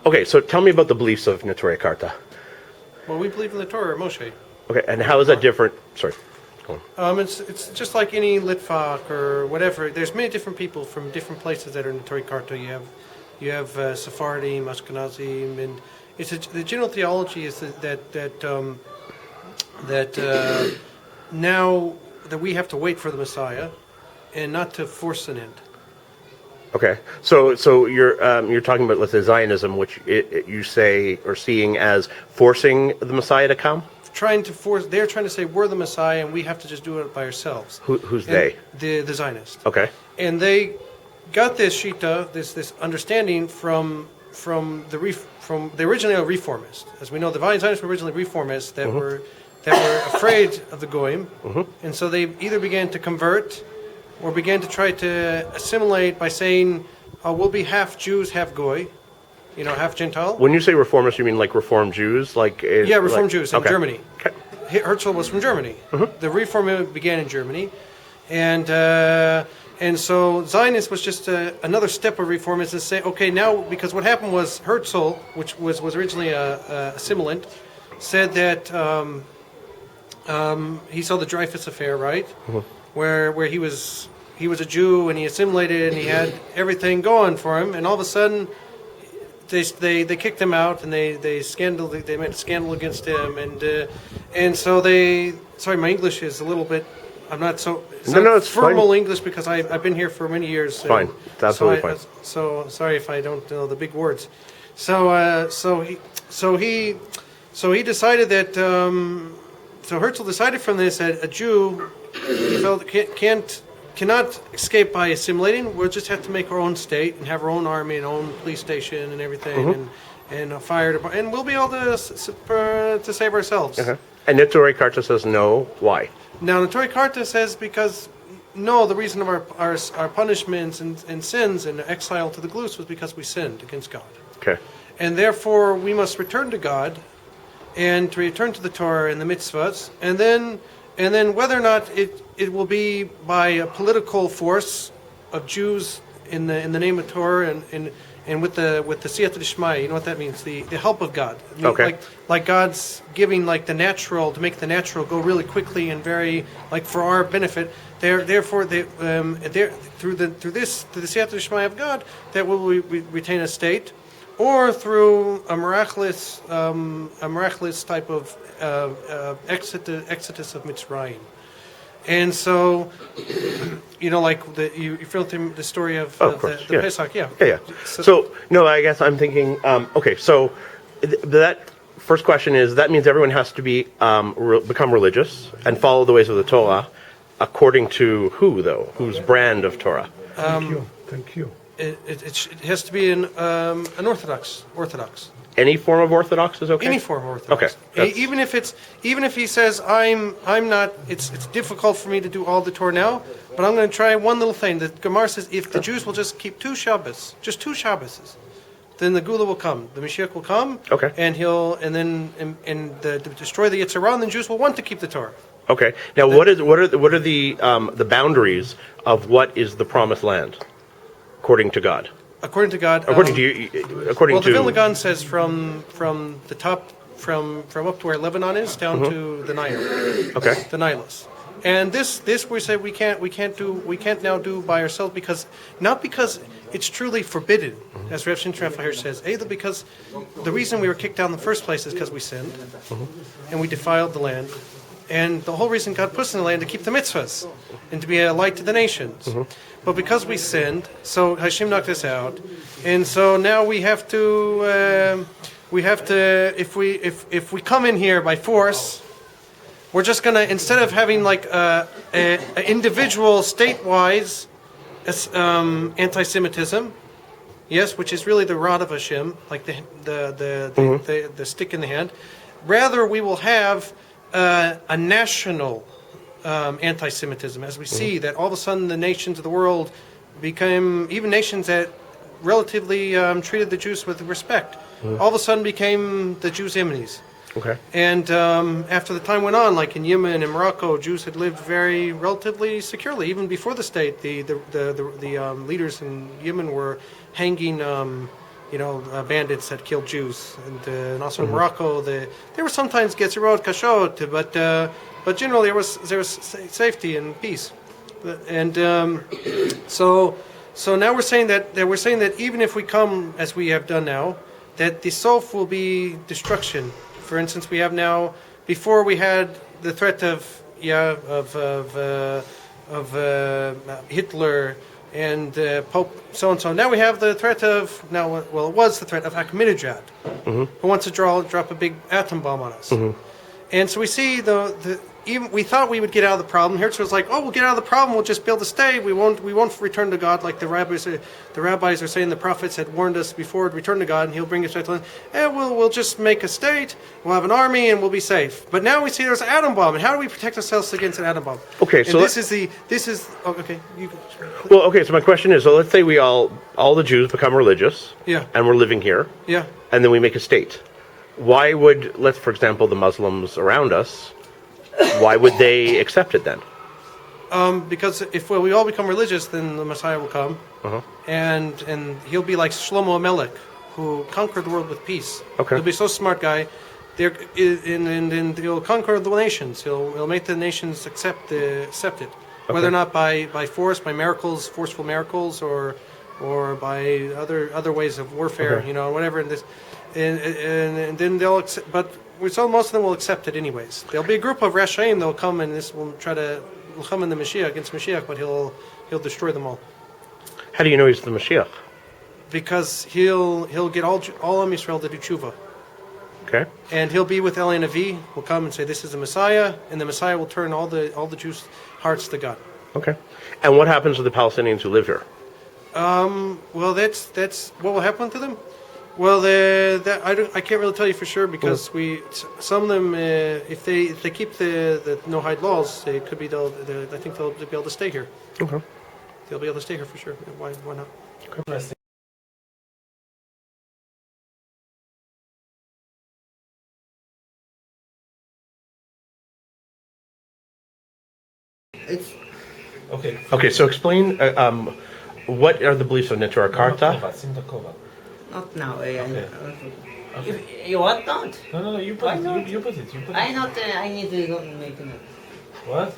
Okay, so tell me about the beliefs of Neturei Karta. Well, we believe in the Torah, Moshe. Okay, and how is that different? Sorry. Go on. It's just like any Litvak or whatever. There's many different people from different places that are in Neturei Karta. You have Sephardim, Ashkenazim, and the general theology is that now that we have to wait for the Messiah, and not to force an end. Okay, so you're talking about, let's say, Zionism, which you say or seeing as forcing the Messiah to come. They're trying to say we're the Messiah and we have to just do it by ourselves. Who's they? The Zionists. Okay. And they got this shita, this understanding from the original reformists. As we know, the Zionists were originally reformists that were afraid of the goyim, and so they either began to convert or began to try to assimilate by saying, we'll be half Jews, half goy, half Gentile. When you say reformists, you mean like Reformed Jews? Reformed Jews in okay. Germany. Okay. Herzl was from Germany. The Reform began in Germany. And so Zionist was just another step of reform, is to say, okay, now, because what happened was Herzl, which was originally a assimilant, said that he saw the Dreyfus affair, right? Where he was a Jew and he assimilated and he had everything going for him, and all of a sudden they kicked him out and they made a scandal against him, and so sorry, my English is a little bit, I'm not so it's formal fine. English because I've been here for many years. Fine, it's absolutely fine. So sorry if I don't know the big words. So he decided that so Herzl decided from this that a Jew, he felt, cannot escape by assimilating. We'll just have to make our own state and have our own army and own police station and everything, and a fire department, and we'll be able to save ourselves. And Neturei Karta says no. Why? Now, Neturei Karta says because the reason of our punishments and sins and exile to the Glus was because we sinned against God. Okay. And therefore we must return to God and to return to the Torah and the mitzvahs, and then whether or not it will be by a political force of Jews in the name of Torah and with the siyata d'shmaya, you know what that means, the help of God. Okay. Like God's giving the natural, to make the natural go really quickly and very for our benefit. Therefore through the siyata d'shmaya of God, that will retain a state, or through a miraclous type of exodus of Mitzrayim. And so, you feel the story of course, the Pesach, yeah. So no, I guess I'm thinking. Okay, so that first question is, that means everyone has to be become religious and follow the ways of the Torah, according to who though? Whose brand of Torah? Thank you. It has to be an Orthodox. Any form of Orthodox is okay. Any form of Orthodox. Okay. Even if he says I'm not. It's difficult for me to do all the Torah now, but I'm going to try one little thing. The Gemara says if the Jews will just keep two Shabbos, just two Shabbases, then the Gula will come. The Mashiach will come. Okay. And to destroy the Yitzhak Hara, and the Jews will want to keep the Torah. Okay. Now, what are the boundaries of what is the Promised Land, according to God? According to God. According to you. The Vilna Gaon says from the top, from up to where Lebanon is down to the Nile. Okay. The Nilus. And this we say we can't now do by ourselves, not because it's truly forbidden, as Rav Shinton Raphael says, either because the reason we were kicked out in the first place is because we sinned and we defiled the land. And the whole reason God puts in the land to keep the mitzvahs and to be a light to the nations. But because we sinned, so Hashem knocked us out, and so now we have to if we come in here by force, we're just gonna, instead of having an individual statewise anti-Semitism, yes, which is really the rod of Hashem, like the stick in the hand, rather we will have a national anti-Semitism, as we see that all of a sudden the nations of the world became, even nations that relatively treated the Jews with respect, all of a sudden became the Jews' enemies. Okay. And after the time went on, like in Yemen and Morocco, Jews had lived very relatively securely. Even before the state, the leaders in Yemen were hanging, bandits that killed Jews, and also in Morocco, there were sometimes getzerot kashot, but generally there was safety and peace. And so now we're saying that even if we come as we have done now, that the sof will be destruction. For instance, we have now. Before we had the threat of Hitler and Pope so and so. Now we have the threat of it was the threat of Ahmadinejad, who wants to drop a big atom bomb on us. And so we see even we thought we would get out of the problem. Herzl was like, "Oh, we'll get out of the problem. We'll just build a state. We won't return to God like the rabbis are saying. The prophets had warned us before to return to God, and He'll bring us back to land. And we'll just make a state. We'll have an army, and we'll be safe. But now we see there's an atom bomb, and how do we protect ourselves against an atom bomb? Okay, so okay. Well, okay. So my question is: so let's say we all the Jews become religious, Yeah. and we're living here, Yeah. and then we make a state. Why would, for example, the Muslims around us, why would they accept it then? Because if we all become religious, then the Messiah will come, and he'll be like Shlomo Amelech, who conquered the world with peace. Okay. He'll be so smart guy, and he'll conquer the nations. He'll make the nations accept it, whether or not by force, by miracles, forceful miracles, or by other ways of warfare, whatever. And then they'll accept, but so most of them will accept it anyways. There'll be a group of Rashaim that'll come, and this will try to come in the Mashiach against Mashiach, but he'll destroy them all. How do you know he's the Mashiach? Because he'll get all of Israel to do tshuva. Okay. And he'll be with Eli Navi, will come and say, "This is the Messiah," and the Messiah will turn all the Jews' hearts to God. Okay. And what happens to the Palestinians who live here? Well, that's what will happen to them. Well, I can't really tell you for sure because some of them, if they keep the no hide laws, I think they'll be able to stay here. Okay. They'll be able to stay here for sure. Why not? Interesting. Okay. Okay. So explain what are the beliefs of Neturei Karta? Not now. Okay. If you want not? No. You put Why it. not? You put it. I not. I need to make it. What?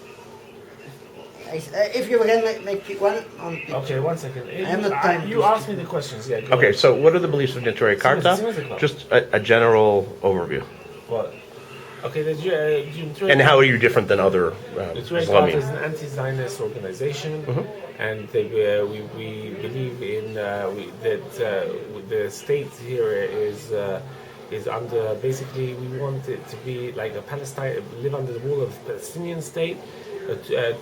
If you can make one on picture. Okay, 1 second. have not time You to asked me the questions. Yeah. Go Okay. ahead. So what are the beliefs of Neturei Karta? Just a general overview. What? Okay. And how are you different than other Neturei Karta is Islamic? an anti-Zionist organization, and we believe in that the state here is under. Basically, we want it to be like a Palestine, live under the rule of Palestinian state,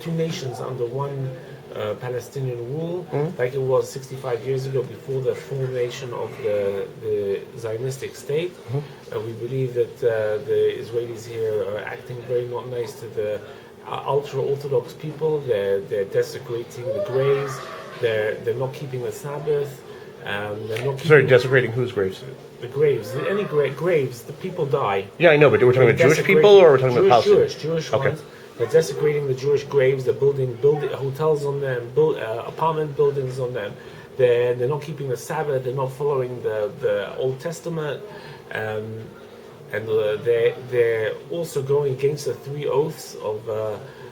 two nations under one Palestinian rule, like it was 65 years ago before the formation of the Zionistic state. We believe that the Israelis here are acting very not nice to the ultra-Orthodox people. They're desecrating the graves. They're not keeping the Sabbath. They're not Sorry, keeping desecrating whose graves? the graves. Any graves, the people die. Yeah, I know, but we're talking about Jewish people or we're talking about Palestinians? Jewish Okay. ones. They're desecrating the Jewish graves. They're building hotels on them, apartment buildings on them. They're not keeping the Sabbath. They're not following the Old Testament, and they're also going against the three oaths of,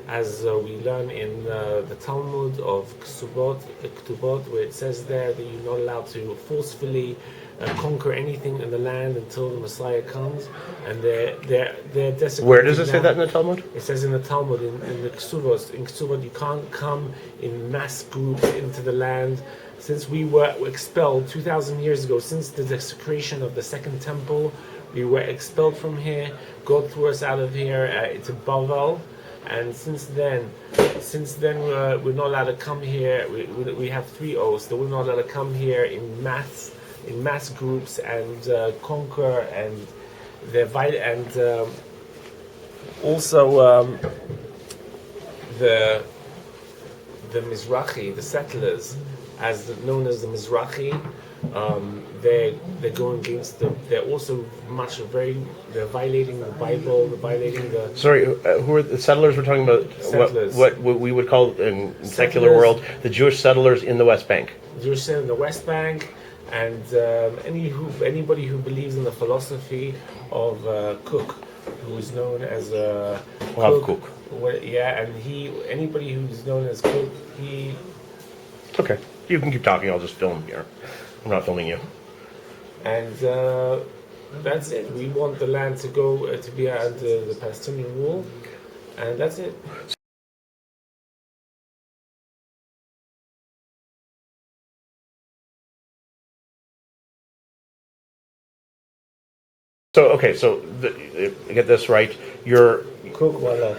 as we learn in the Talmud of Ktubot, where it says there that you're not allowed to forcefully conquer anything in the land until the Messiah comes, and they're desecrating. Where does it say that in the Talmud? It says in the Talmud, in the Ksubot, you can't come in mass groups into the land. Since we were expelled 2,000 years ago, since the desecration of the Second Temple, we were expelled from here. God threw us out of here. It's a Bavel. And since then, we're not allowed to come here. We have three oaths that we're not allowed to come here in mass groups and conquer and also the Mizrahi, the settlers, known as the Mizrahi, they're going against the. They're also they're violating the Bible. They're violating the. Sorry, who are the settlers we're talking about? Settlers. What we would call in secular Settlers. world the Jewish settlers in the West Bank. Jewish in the West Bank, and anybody who believes in the philosophy of Cook, who is known as Cook. Yeah, and anybody who's known as Cook, he. Okay, you can keep talking. I'll just film here. I'm not filming you. And that's it. We want the land to go to be under the Palestinian rule, and that's it. So okay, so get this right. You're Cook, voila.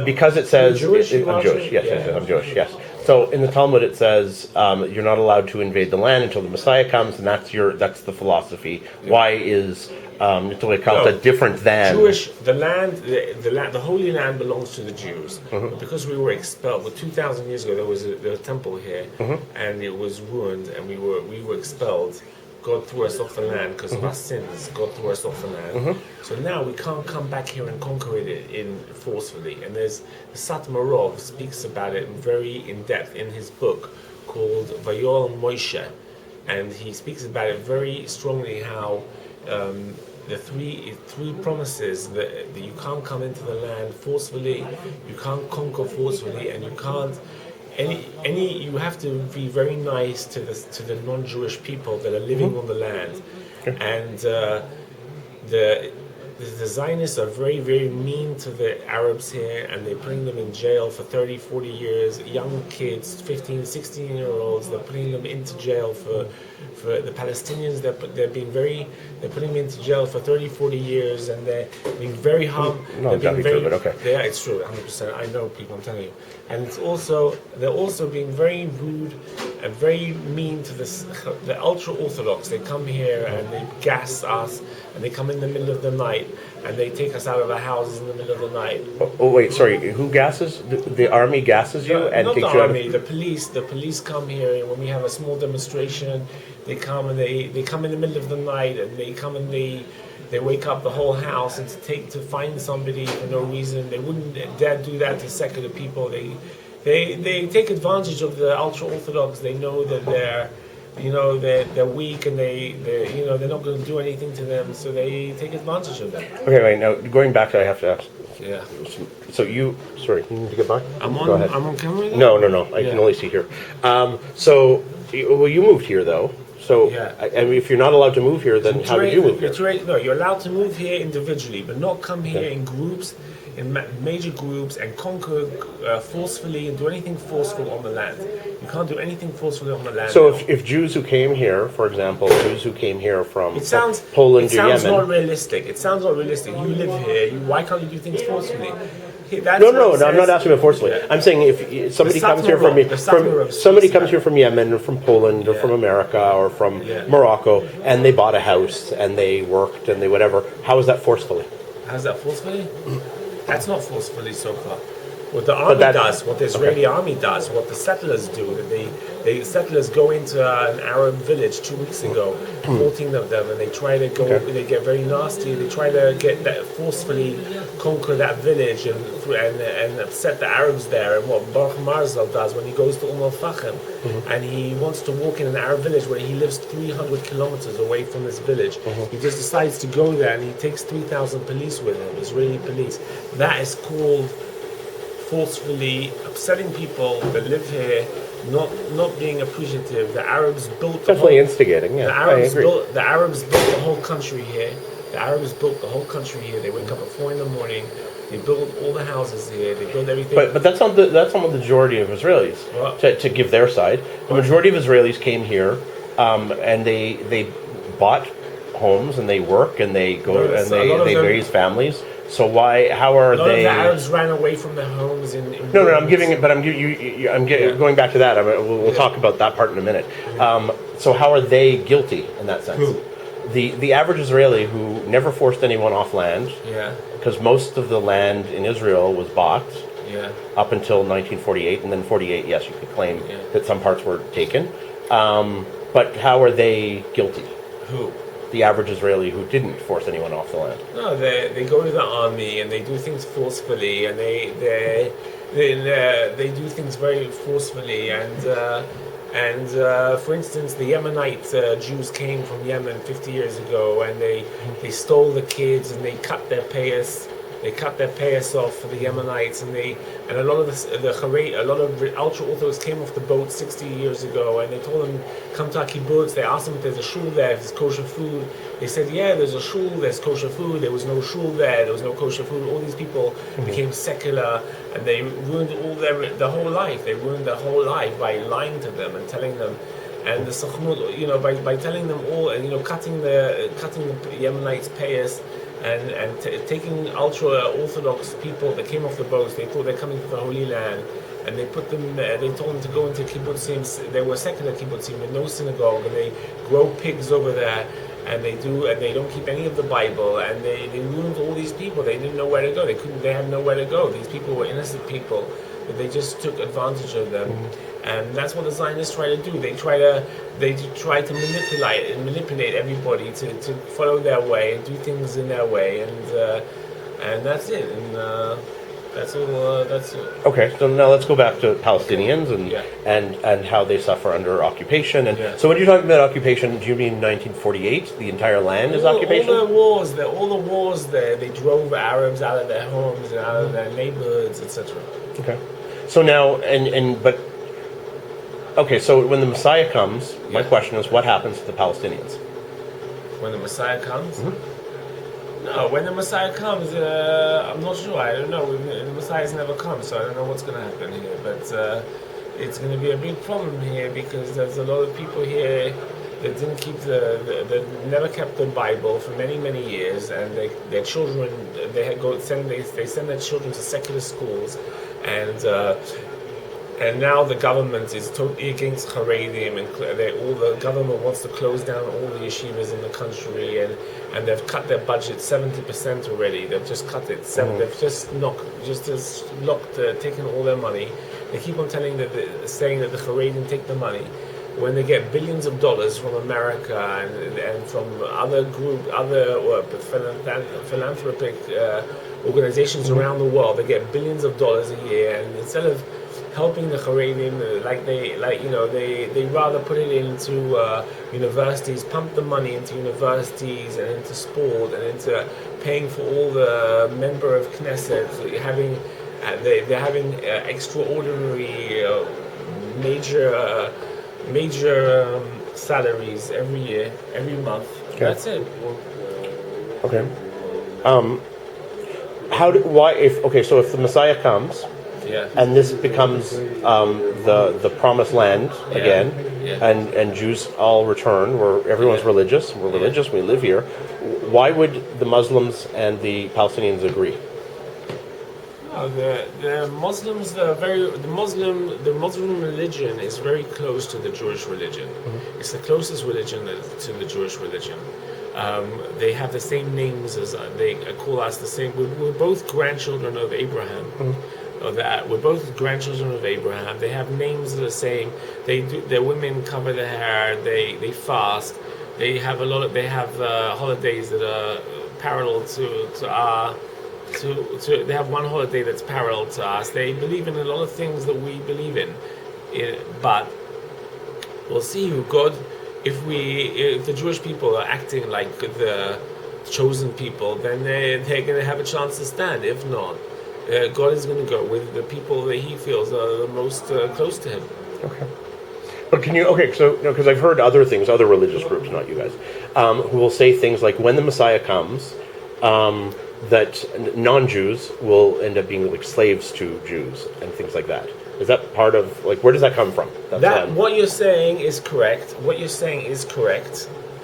because it says You're Jewish, I'm Jewish. Yes, I'm Jewish. Yes. So in the Talmud it says you're not allowed to invade the land until the Messiah comes, and that's the philosophy. Why is Neturei Karta different than Jewish? The Holy Land belongs to the Jews. Because we were expelled. Well, 2,000 years ago there was a temple here, and it was ruined, and we were expelled. God threw us off the land because of our sins. God threw us off the land. So now we can't come back here and conquer it forcefully. And there's Satmarov speaks about it very in depth in his book called Vayol Moshe, and he speaks about it very strongly how the three promises that you can't come into the land forcefully, you can't conquer forcefully, and you can't. You have to be very nice to the non-Jewish people that are living on the land, and the Zionists are very, very mean to the Arabs here, and they're putting them in jail for 30, 40 years. Young kids, 15, 16-year-olds, they're putting them into jail for the Palestinians. They're putting them into jail for 30, 40 years, and they're being very harm. No, it's not true, but okay. Yeah, it's true, 100%. I know people, I'm telling you. And they're also being very rude and very mean to the ultra-Orthodox. They come here and they gas us, and they come in the middle of the night, and they take us out of our houses in the middle of the night. Oh wait, sorry. Who gasses? The army gasses you and not takes the you army, out. the police. The police come here, and when we have a small demonstration, they come and they come in the middle of the night, and they come and they wake up the whole house, and to find somebody for no reason. They wouldn't dare do that to secular people. They take advantage of the ultra orthodox. They know that they're weak, and they're not going to do anything to them, so they take advantage of them. Okay, wait. Now going back to I have to ask. Yeah. So you need to get by. Go ahead. I'm on camera. No. I can only see here. You moved here though. So Yeah. I mean, if you're not allowed to move here, then how did you move here? No, you're allowed to move here individually, but not come here in groups, in major groups, and conquer forcefully and do anything forceful on the land. You can't do anything forcefully on the land. So if Jews who came here, for example, Jews who came here from Poland or Yemen. It sounds Yemen. not realistic. You live here. Why can't you do things forcefully? No, I'm not asking about forcefully. Yeah. I'm saying if somebody comes here from Yemen or from Poland or from America or from Morocco, and they bought a house and they worked and they whatever, how is that forcefully? How's that forcefully? That's not forcefully so far. What the army does, what the Israeli army does, what the settlers do, the settlers go into an Arab village 2 weeks ago, 14 of them, and they try to go, they get very nasty, they try to forcefully conquer that village and upset the Arabs there. And what Baruch Marzal does when he goes to al-Fahim, and he wants to walk in an Arab village where he lives 300 kilometers away from this village, he just decides to go there, and he takes 3,000 police with him, Israeli police. That is called forcefully upsetting people that live here, not being appreciative. The Arabs built Definitely instigating. Yeah, I agree. The Arabs built the whole country here. They wake up at 4 a.m. They build all the houses here. They build everything. But that's not the majority of Israelis. To give their side, the majority of Israelis came here, and they bought homes and they work and they go and they raise families. So how are they? The Arabs ran away from their homes in No, I'm going back to that. We'll talk about that part in a minute. So how are they guilty in that sense? Who? The average Israeli who never forced anyone off land. Yeah. Because most of the land in Israel was bought. Yeah. Up until 1948, and then 48, yes, you could claim that some parts were taken. But how are they guilty? Who? The average Israeli who didn't force anyone off the land. No, they go to the army and they do things forcefully, and they do things very forcefully, and for instance, the Yemenite Jews came from Yemen 50 years ago, and they stole the kids and they cut their payas. They cut their payas off for the Yemenites, and a lot of a lot of ultra orthodox came off the boat 60 years ago, and they told them, come to our kibbutz. They asked them if there's a shul there, if there's kosher food. They said, yeah, there's a shul, there's kosher food. There was no shul there was no kosher food. All these people became secular, and they ruined their whole life. They ruined their whole life by lying to them and telling them. And the Sachmut, by telling them all, and cutting the Yemenites' payas, and taking ultra-Orthodox people that came off the boats. They thought they're coming to the Holy Land, and they put them. They told them to go into kibbutzim. They were secular kibbutzim with no synagogue, and they grow pigs over there, and they don't keep any of the Bible, and they ruined all these people. They didn't know where to go. They had nowhere to go. These people were innocent people, but they just took advantage of them. And that's what the Zionists try to do. They try to manipulate everybody to follow their way and do things in their way, and that's it. And that's all. That's it. Okay, so now let's go back to Palestinians Yeah. and how they suffer under occupation. And Yeah. so when you're talking about occupation, do you mean 1948? The entire land is occupation? All the wars there. They drove Arabs out of their homes and out of their neighborhoods, etc. Okay. So now but. Okay, so when the Messiah comes, my Yeah. question is, what happens to the Palestinians? When the Messiah comes? No, when the Messiah comes, I'm not sure. I don't know. The Messiah's never come, so I don't know what's going to happen here. But it's going to be a big problem here because there's a lot of people here that didn't keep that never kept the Bible for many, many years, and their children they send their children to secular schools, and now the government is totally against Haredim, and the government wants to close down all the yeshivas in the country, and they've cut their budget 70% already. They've just cut it. They've taken all their money. They keep on saying that the Haredim take the money, when they get billions of dollars from America and from other philanthropic organizations around the world. They get billions of dollars a year, and instead of helping the Haredim, they rather put it into universities, pump the money into universities and into sport and into paying for all the member of Knesset, they're having extraordinary major salaries every year, every month. Okay. That's it. Okay. So if the Messiah comes, Yeah. and this becomes the promised land again, Yeah. and Jews all return, where everyone's religious, we're religious, we live here, why would the Muslims and the Palestinians agree? No, the Muslims, the Muslim religion is very close to the Jewish religion. It's the closest religion to the Jewish religion. They have the same names as they call us the same. We're both grandchildren of Abraham. We're both grandchildren of Abraham. They have names that are the same. Their women cover their hair. They fast. They have holidays that are parallel to our. They have one holiday that's parallel to us. They believe in a lot of things that we believe in, but we'll see who God. If the Jewish people are acting like the chosen people, then they're going to have a chance to stand. If not, God is going to go with the people that He feels are the most close to Him. Okay. But because I've heard other things, other religious groups, not you guys, who will say things like when the Messiah comes, that non-Jews will end up being like slaves to Jews and things like that. Is that part of, where does that come from? What you're saying is correct.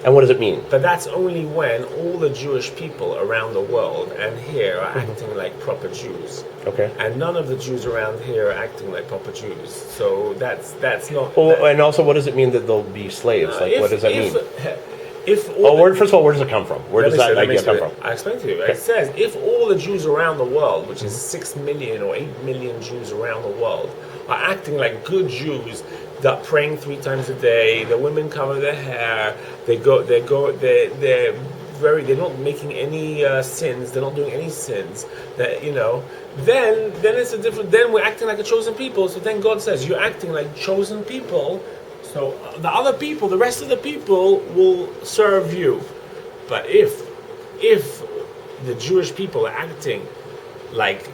And what does it mean? But that's only when all the Jewish people around the world and here are acting like proper Jews. Okay. And none of the Jews around here are acting like proper Jews. So that's not... Well, and also, what does it mean that they'll be slaves? What does that mean? First of all, where does it come from? Where does that idea come from? I explained to you. Okay. It says, if all the Jews around the world, which is 6 million or 8 million Jews around the world, are acting like good Jews, praying 3 times a day. The women cover their hair. They're not making any sins. They're not doing any sins. That then it's a different. Then we're acting like a chosen people. So then God says, you're acting like chosen people. So the other people, the rest of the people, will serve you. But if the Jewish people are acting like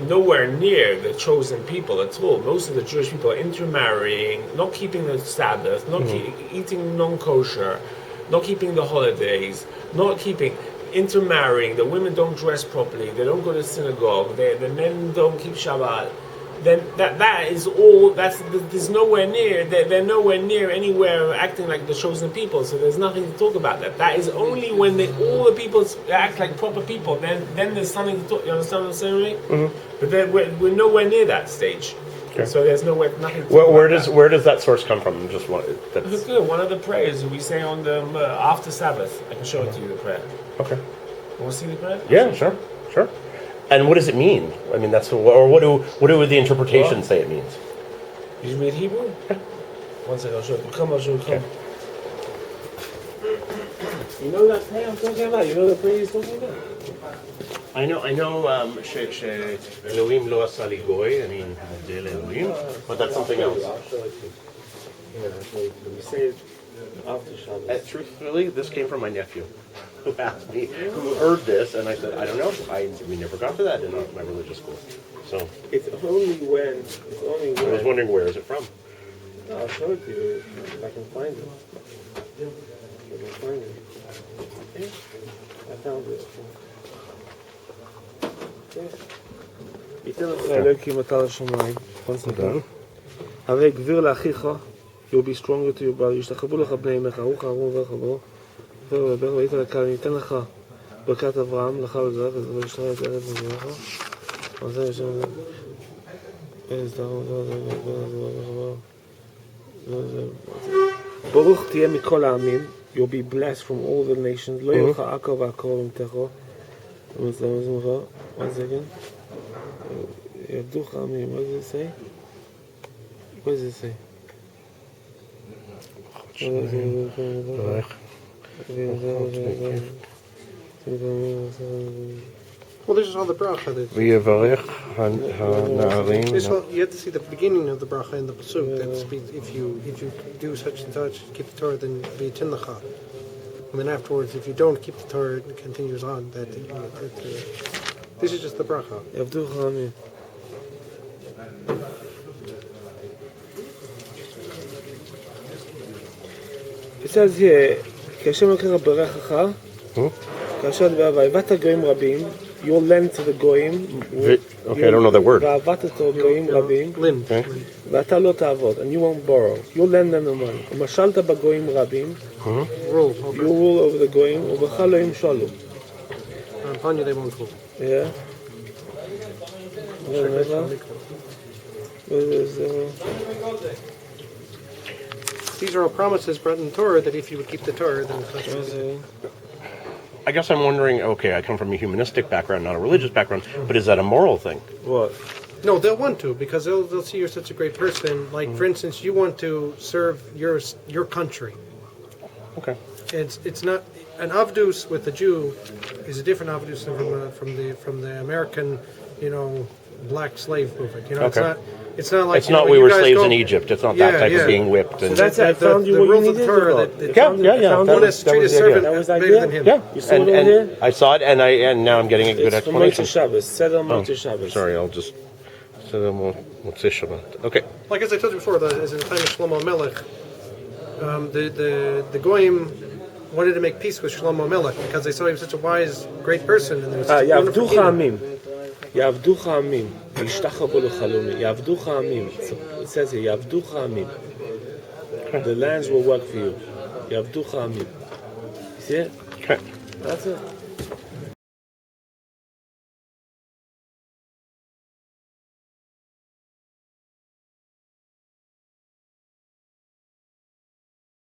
nowhere near the chosen people at all, most of the Jewish people are intermarrying, not keeping the Sabbath, not eating non-kosher, not keeping the holidays, intermarrying. The women don't dress properly. They don't go to synagogue. The men don't keep Shabbat. Then that is all. There's nowhere near. They're nowhere near anywhere acting like the chosen people. So there's nothing to talk about that. That is only when all the people act like proper people. Then there's something to talk. You understand what I'm saying? Mm-hmm. But then we're nowhere near that stage. Okay. So there's nothing. To talk about where does that source come from? Just one. That's good. One of the prayers we say on the after Sabbath. I can show it to you. The prayer. Okay. You want to see the prayer? Yeah, sure. And what does it mean? I mean, what do the interpretations say it means? You read Hebrew? Yeah. One second, I'll show you. Come. You know that prayer I'm talking about? You know the prayer he's talking about? I know. Elohim lo asa li goy. I mean, Elohim, but that's something else. I'll show it to you. Yeah, we say it after Shabbat. Truthfully, this came from my nephew, who asked me, who heard this, and I said, I don't know. We never got to that in my religious school. So It's only when. I was wondering, where is it from? I'll show it to you if I can find it. I found it. ייתן לך אלוקים אתה לשמיים. הרי גביר לאחיך, you'll be stronger to your brother. ישתחוו לך בני אמך, ארוך אהרון ורחבו. וייתן לך, ניתן לך ברכת אברהם, לך ולזרעך, וישתרע את ארץ מזרעך. וזה ישם ברוך תהיה מכל העמים. You'll be blessed from all the nations. לא יהיה לך עכו ועקור ממתכו. One second. יבדוך העמים. What does it say? What does it say? Well, this is all the bracha. ויברך הנערים. You have to see the beginning of the bracha in the pasuk. That speaks, if you do such and such, keep the Torah, then be tinlacha. And then afterwards, if you don't keep the Torah, it continues on. This is just the bracha. יבדוך העמים. It says here, כאשר מקרא ברכך, כאשר דבר ואהבת הגויים רבים, you'll lend to the goyim. Okay, I don't know that word. ואהבת אותו גויים רבים, ואתה לא תעבוד, and you won't borrow. You'll lend them the money. ומשלת בגויים רבים, you rule over the goyim, ובך לא ימשלו. Upon you they won't rule. Yeah. These are all promises brought in the Torah that if you would keep the Torah, then I guess I'm wondering, okay, I come from a humanistic background, not a religious background, but is that a moral thing? What? no, they'll want to, because they'll see you're such a great person. Like, for instance, you want to serve your country. Okay. It's not an avdus with a Jew is a different avdus from the American, black slave movement. Okay. It's not like It's not we were slaves in Egypt. It's not that type of being whipped. So And, that's it. I found you the what you rules of needed. Torah Yeah. one has to treat a servant That was the better idea? than him. yeah, You saw it over and here? I saw it, and now I'm getting a good It's from Motzei explanation. Shabbos. Seder Oh, Motzei Shabbos. sorry, I'll just say them Motzei Shabbat. Okay. Like as I told you before, as in the time of Shlomo Melech, the Goyim wanted to make peace with Shlomo Melech because they saw he was such a wise, great person, and there was such a wonderful יעבדוך kingdom. העמים. יעבדוך העמים. וישתחוו לחלומי. יעבדוך העמים. It says here, יעבדוך העמים. The lands will work for you. יעבדוך העמים. See it? Okay. That's it.